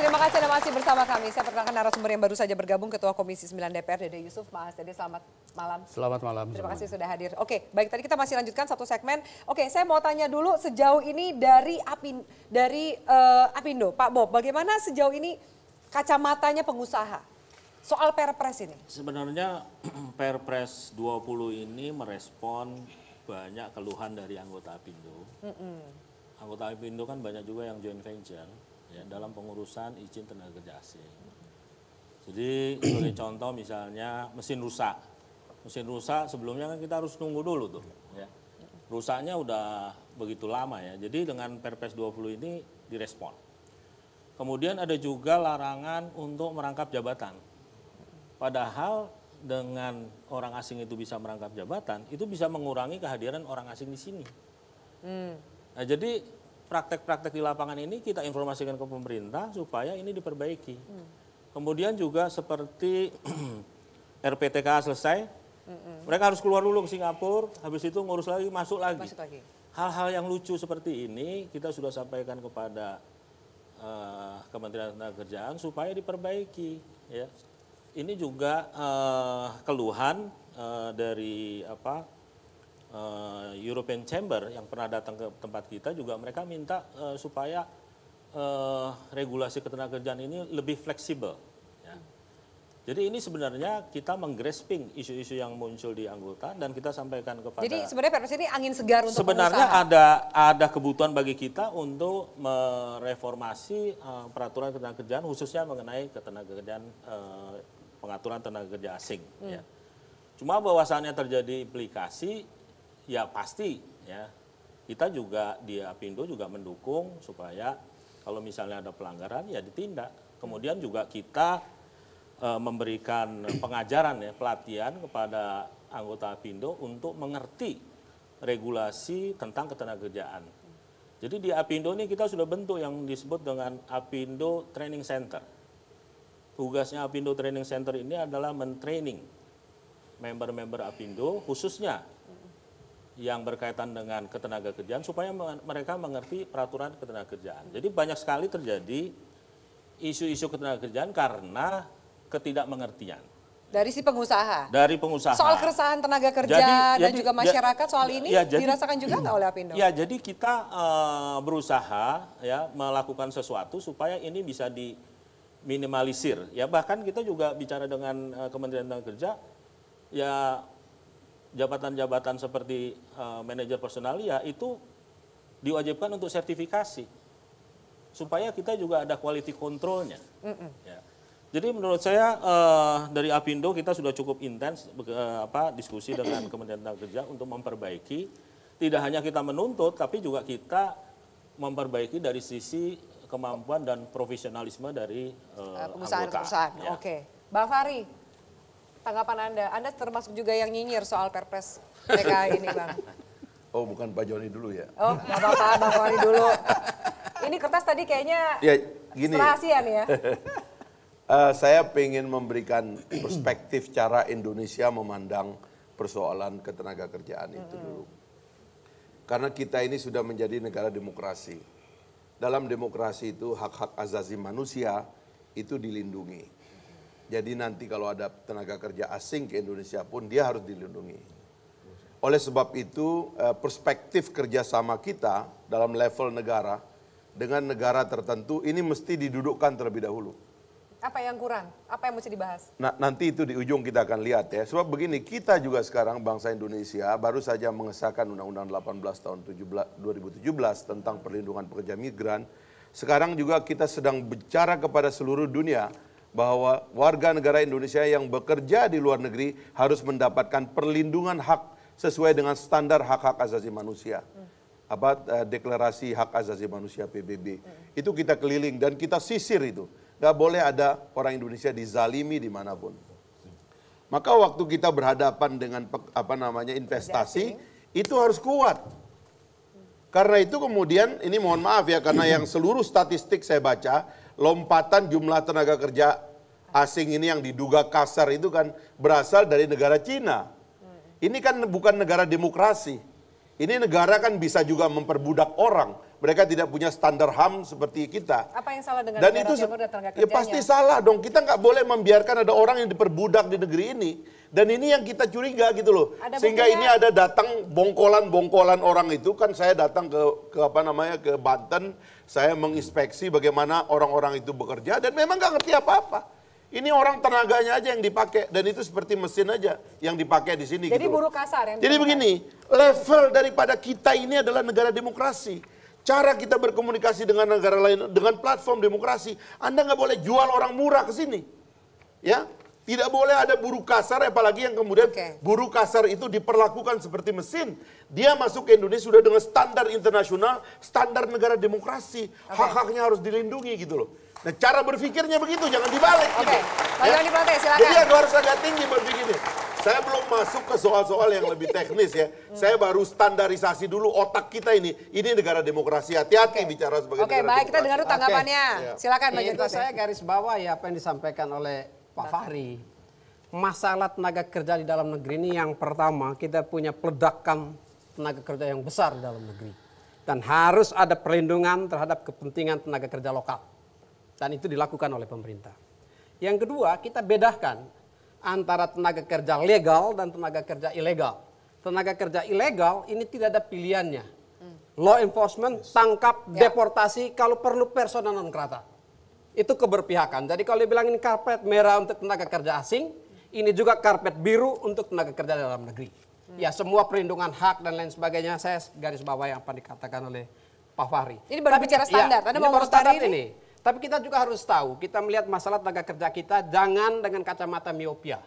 Terima kasih Anda masih bersama kami. Saya perkenalkan narasumber yang baru saja bergabung, Ketua Komisi 9 DPR, Dede Yusuf. Mas Dede, selamat malam. Selamat malam. Terima kasih sudah hadir. Oke, baik, tadi kita masih lanjutkan satu segmen. Oke, saya mau tanya dulu sejauh ini dari Apindo, Pak Bob, bagaimana sejauh ini kacamatanya pengusaha soal Perpres ini? Sebenarnya Perpres 20 ini merespon banyak keluhan dari anggota Apindo. Anggota Apindo kan banyak juga yang joint venture ya, dalam pengurusan izin tenaga kerja asing. Jadi sebagai contoh misalnya mesin rusak. Mesin rusak sebelumnya kan kita harus nunggu dulu tuh. Ya. Rusaknya udah begitu lama ya. Jadi dengan Perpres 20 ini direspon. Kemudian ada juga larangan untuk merangkap jabatan. Padahal dengan orang asing itu bisa merangkap jabatan, itu bisa mengurangi kehadiran orang asing di sini. Nah, jadi praktek-praktek di lapangan ini kita informasikan ke pemerintah supaya ini diperbaiki. Kemudian juga seperti RPTK selesai, mereka harus keluar dulu ke Singapura, habis itu ngurus lagi, masuk lagi. Hal-hal yang lucu seperti ini kita sudah sampaikan kepada Kementerian Tenagakerjaan supaya diperbaiki. Ya. Ini juga keluhan dari European Chamber yang pernah datang ke tempat kita juga, mereka minta supaya regulasi ketenagakerjaan ini lebih fleksibel. Ya. Jadi ini sebenarnya kita menggrasping isu-isu yang muncul di anggota dan kita sampaikan kepada. Jadi sebenarnya Perpres ini angin segar untuk sebenarnya pengusaha. ada kebutuhan bagi kita untuk mereformasi peraturan ketenagakerjaan khususnya mengenai ketenagakerjaan pengaturan tenaga kerja asing. Ya. Cuma bahwasannya terjadi implikasi, ya pasti ya kita juga di Apindo juga mendukung supaya kalau misalnya ada pelanggaran ya ditindak. Kemudian juga kita memberikan pengajaran ya, pelatihan kepada anggota Apindo untuk mengerti regulasi tentang ketenagakerjaan. Jadi di Apindo ini kita sudah bentuk yang disebut dengan Apindo Training Center. Tugasnya Apindo Training Center ini adalah mentraining member-member Apindo khususnya yang berkaitan dengan ketenagakerjaan supaya mereka mengerti peraturan ketenagakerjaan. Jadi banyak sekali terjadi isu-isu ketenagakerjaan karena ketidakmengertian. Dari si pengusaha? Dari pengusaha. Soal keresahan tenaga kerja dan juga masyarakat soal ini dirasakan juga nggak oleh Apindo? Ya, jadi kita berusaha ya melakukan sesuatu supaya ini bisa minimalisir ya, bahkan kita juga bicara dengan Kementerian Tenaga Kerja ya, jabatan-jabatan seperti manajer personalia itu diwajibkan untuk sertifikasi supaya kita juga ada quality controlnya. Ya. Jadi menurut saya dari Apindo kita sudah cukup intens diskusi dengan Kementerian Tenaga Kerja untuk memperbaiki, tidak hanya kita menuntut tapi juga kita memperbaiki dari sisi kemampuan dan profesionalisme dari pengusaha-pengusaha. Ya. Oke, Bang Fahri, tanggapan Anda termasuk juga yang nyinyir soal Perpres PK ini, Bang? Oh, bukan Pak Joni dulu ya? Oh, nggak apa-apa, Bang Fahri dulu. Ini kertas tadi kayaknya ya, gini, rahasia nih ya. Saya ingin memberikan perspektif cara Indonesia memandang persoalan ketenagakerjaan itu dulu. Karena kita ini sudah menjadi negara demokrasi. Dalam demokrasi itu hak-hak asasi manusia itu dilindungi. Jadi nanti kalau ada tenaga kerja asing ke Indonesia pun dia harus dilindungi. Oleh sebab itu perspektif kerjasama kita dalam level negara dengan negara tertentu ini mesti didudukkan terlebih dahulu. Apa yang kurang? Apa yang mesti dibahas? Nah, nanti itu di ujung kita akan lihat ya. Sebab begini, kita juga sekarang bangsa Indonesia baru saja mengesahkan Undang-Undang 18 tahun 2017 tentang perlindungan pekerja migran. Sekarang juga kita sedang bicara kepada seluruh dunia bahwa warga negara Indonesia yang bekerja di luar negeri harus mendapatkan perlindungan hak sesuai dengan standar hak-hak asasi manusia. Deklarasi hak asasi manusia PBB. Itu kita keliling dan kita sisir itu. Gak boleh ada orang Indonesia dizalimi dimanapun. Maka waktu kita berhadapan dengan investasi, itu harus kuat. Karena itu kemudian, ini mohon maaf ya, karena yang seluruh statistik saya baca, lompatan jumlah tenaga kerja asing ini yang diduga kasar itu kan berasal dari negara Cina. Ini kan bukan negara demokrasi. Ini negara kan bisa juga memperbudak orang, mereka tidak punya standar HAM seperti kita. Apa yang salah dengan Dan negara itu timur dan tenaga ya kerjanya? pasti salah dong. Kita nggak boleh membiarkan ada orang yang diperbudak di negeri ini. Dan ini yang kita curiga gitu loh. Ada Sehingga buktinya? ini ada datang bongkolan-bongkolan orang itu kan saya datang ke apa namanya ke Banten, saya menginspeksi bagaimana orang-orang itu bekerja dan memang nggak ngerti apa-apa. Ini orang tenaganya aja yang dipakai dan itu seperti mesin aja yang dipakai di sini. Jadi gitu loh. buruh kasar yang Jadi ditemukan. begini, level daripada kita ini adalah negara demokrasi. Cara kita berkomunikasi dengan negara lain dengan platform demokrasi. Anda nggak boleh jual orang murah ke sini, ya. Tidak boleh ada buruh kasar, apalagi yang kemudian buruh kasar itu diperlakukan seperti mesin. Dia masuk ke Indonesia sudah dengan standar internasional, standar negara demokrasi. Hak-haknya harus dilindungi gitu loh. Nah cara berpikirnya begitu, jangan dibalik gitu. Pak Joni Plate, silakan. Jadi harus agak tinggi berpikirnya. Saya belum masuk ke soal-soal yang lebih teknis ya. Saya baru standarisasi dulu otak kita ini. Ini negara demokrasi, hati-hati bicara sebagai negara Baik, kita demokrasi. dengar dulu tanggapannya. Silakan Pak Joni Itu Plate. saya garis bawah ya apa yang disampaikan oleh Pak Fahri. Masalah tenaga kerja di dalam negeri ini yang pertama kita punya peledakan tenaga kerja yang besar di dalam negeri. Dan harus ada perlindungan terhadap kepentingan tenaga kerja lokal. Dan itu dilakukan oleh pemerintah. Yang kedua, kita bedakan antara tenaga kerja legal dan tenaga kerja ilegal. Tenaga kerja ilegal ini tidak ada pilihannya. Law enforcement, tangkap, deportasi, kalau perlu persona non grata. Itu keberpihakan. Jadi kalau dibilang ini karpet merah untuk tenaga kerja asing, ini juga karpet biru untuk tenaga kerja dalam negeri. Ya semua perlindungan hak dan lain sebagainya, saya garis bawah yang apa dikatakan oleh Pak Fahri. Ini baru bicara standar. Anda mau baru ngomong standar tadi ini. Tapi kita juga harus tahu, kita melihat masalah tenaga kerja kita jangan dengan kacamata miopia.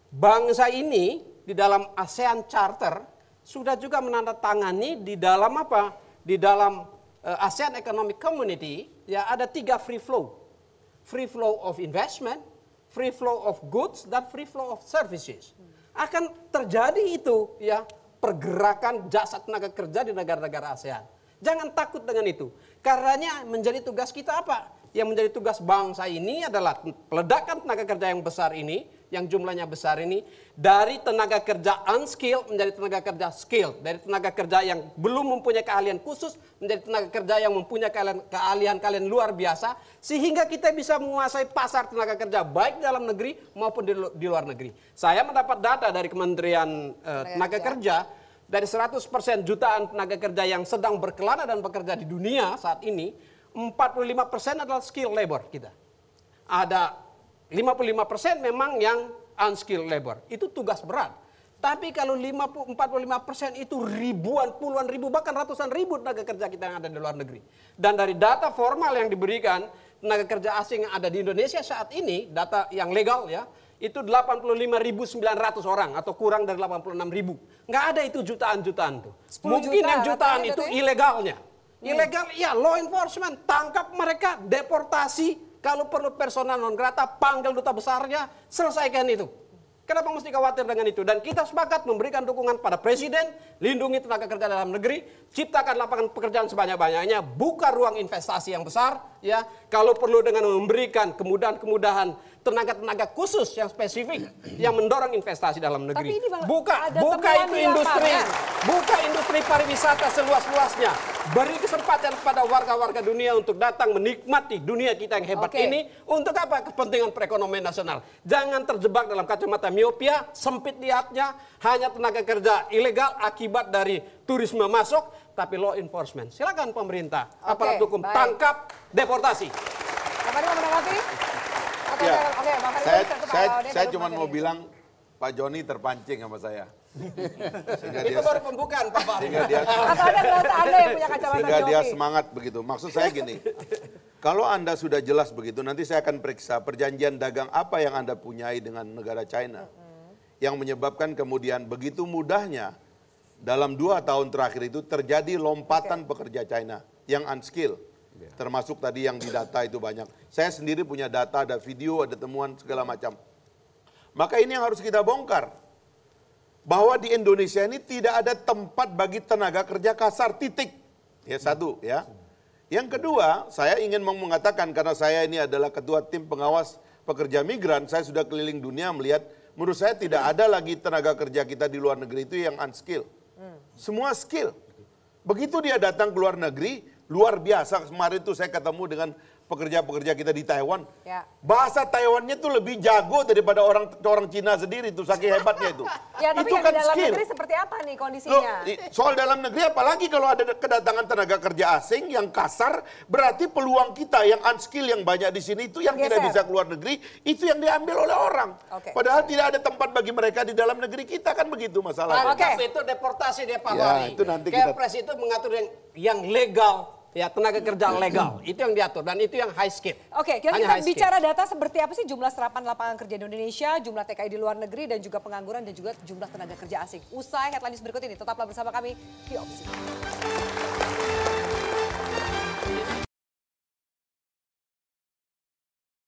Bangsa ini di dalam ASEAN Charter sudah juga menandatangani di dalam apa? Di dalam ASEAN Economic Community ya ada 3 free flow. Free flow of investment, free flow of goods, dan free flow of services. Akan terjadi itu ya pergerakan jasa tenaga kerja di negara-negara ASEAN. Jangan takut dengan itu. Karenanya menjadi tugas kita apa? Yang menjadi tugas bangsa ini adalah peledakan tenaga kerja yang besar ini, yang jumlahnya besar ini, dari tenaga kerja unskilled menjadi tenaga kerja skilled. Dari tenaga kerja yang belum mempunyai keahlian khusus menjadi tenaga kerja yang mempunyai keahlian luar biasa. Sehingga kita bisa menguasai pasar tenaga kerja baik dalam negeri maupun di luar negeri. Saya mendapat data dari Kementerian Tenaga Kerja. Dari 100% jutaan tenaga kerja yang sedang berkelana dan bekerja di dunia saat ini, 45% adalah skill labor kita. Ada 55% memang yang unskilled labor. Itu tugas berat. Tapi kalau 45% itu ribuan, puluhan ribu, bahkan ratusan ribu tenaga kerja kita yang ada di luar negeri. Dan dari data formal yang diberikan, tenaga kerja asing yang ada di Indonesia saat ini, data yang legal ya, itu 85.900 orang atau kurang dari 86.000. Nggak ada itu jutaan-jutaan tuh. Mungkin juta, yang jutaan katanya, itu katanya. ilegalnya. Ilegal, ya law enforcement, tangkap mereka, deportasi. Kalau perlu persona non grata, panggil duta besarnya, selesaikan itu. Kenapa mesti khawatir dengan itu? Dan kita sepakat memberikan dukungan pada Presiden, lindungi tenaga kerja dalam negeri, ciptakan lapangan pekerjaan sebanyak-banyaknya, buka ruang investasi yang besar, ya. Kalau perlu dengan memberikan kemudahan-kemudahan tenaga-tenaga khusus yang spesifik yang mendorong investasi dalam negeri. Tapi ini Bang, Buka ada itu temuan di industri, lapangan. buka industri pariwisata seluas-luasnya. Beri kesempatan kepada warga-warga dunia untuk datang menikmati dunia kita yang hebat ini. Untuk apa? Kepentingan perekonomian nasional. Jangan terjebak dalam kacamata miopia, sempit lihatnya, hanya tenaga kerja ilegal akibat dari turisme masuk, tapi law enforcement. Silakan pemerintah, aparat hukum, tangkap, deportasi. Pak Fahri mau menanggapi? Atau Ya, Pak Fahri saya cuma mau bilang Pak Joni terpancing sama saya. Itu baru pembukaan, Pak Fahri. Atau ada merasa Anda yang punya kacamata Sehingga dia joki? semangat begitu. Maksud saya gini, kalau Anda sudah jelas begitu, nanti saya akan periksa perjanjian dagang apa yang Anda punyai dengan negara China. Yang menyebabkan kemudian begitu mudahnya dalam 2 tahun terakhir itu terjadi lompatan pekerja China yang unskilled. Termasuk tadi yang didata itu banyak. Saya sendiri punya data, ada video, ada temuan segala macam. Maka ini yang harus kita bongkar. Bahwa di Indonesia ini tidak ada tempat bagi tenaga kerja kasar, titik. Ya satu ya. Yang kedua, saya ingin mengatakan karena saya ini adalah ketua tim pengawas pekerja migran, saya sudah keliling dunia melihat, menurut saya tidak ada lagi tenaga kerja kita di luar negeri itu yang unskilled. Semua skill. Begitu dia datang ke luar negeri, luar biasa. Kemarin tuh saya ketemu dengan pekerja-pekerja kita di Taiwan. Ya. Bahasa Taiwannya tuh lebih jago daripada orang Cina sendiri tuh, saking hebatnya itu. Ya, tapi Itu yang di dalam negeri seperti apa nih Loh, kondisinya? soal dalam negeri apalagi kalau ada kedatangan tenaga kerja asing yang kasar, berarti peluang kita yang unskill yang banyak di sini itu yang tidak Geser. bisa keluar negeri, itu yang diambil oleh orang. Oke. Padahal tidak ada tempat bagi mereka di dalam negeri kita, kan begitu masalahnya. Oke. Tapi itu deportasi dia Pak Ya, Fahri. itu nanti kita- Kepres itu mengatur yang legal, ya tenaga kerja legal. Itu yang diatur dan itu yang high skill. Oke, kita Hanya high skill. bicara data seperti apa sih jumlah serapan lapangan kerja di Indonesia, jumlah TKI di luar negeri, dan juga pengangguran dan juga jumlah tenaga kerja asing. Usai headline news berikut ini, tetaplah bersama kami di Opsi.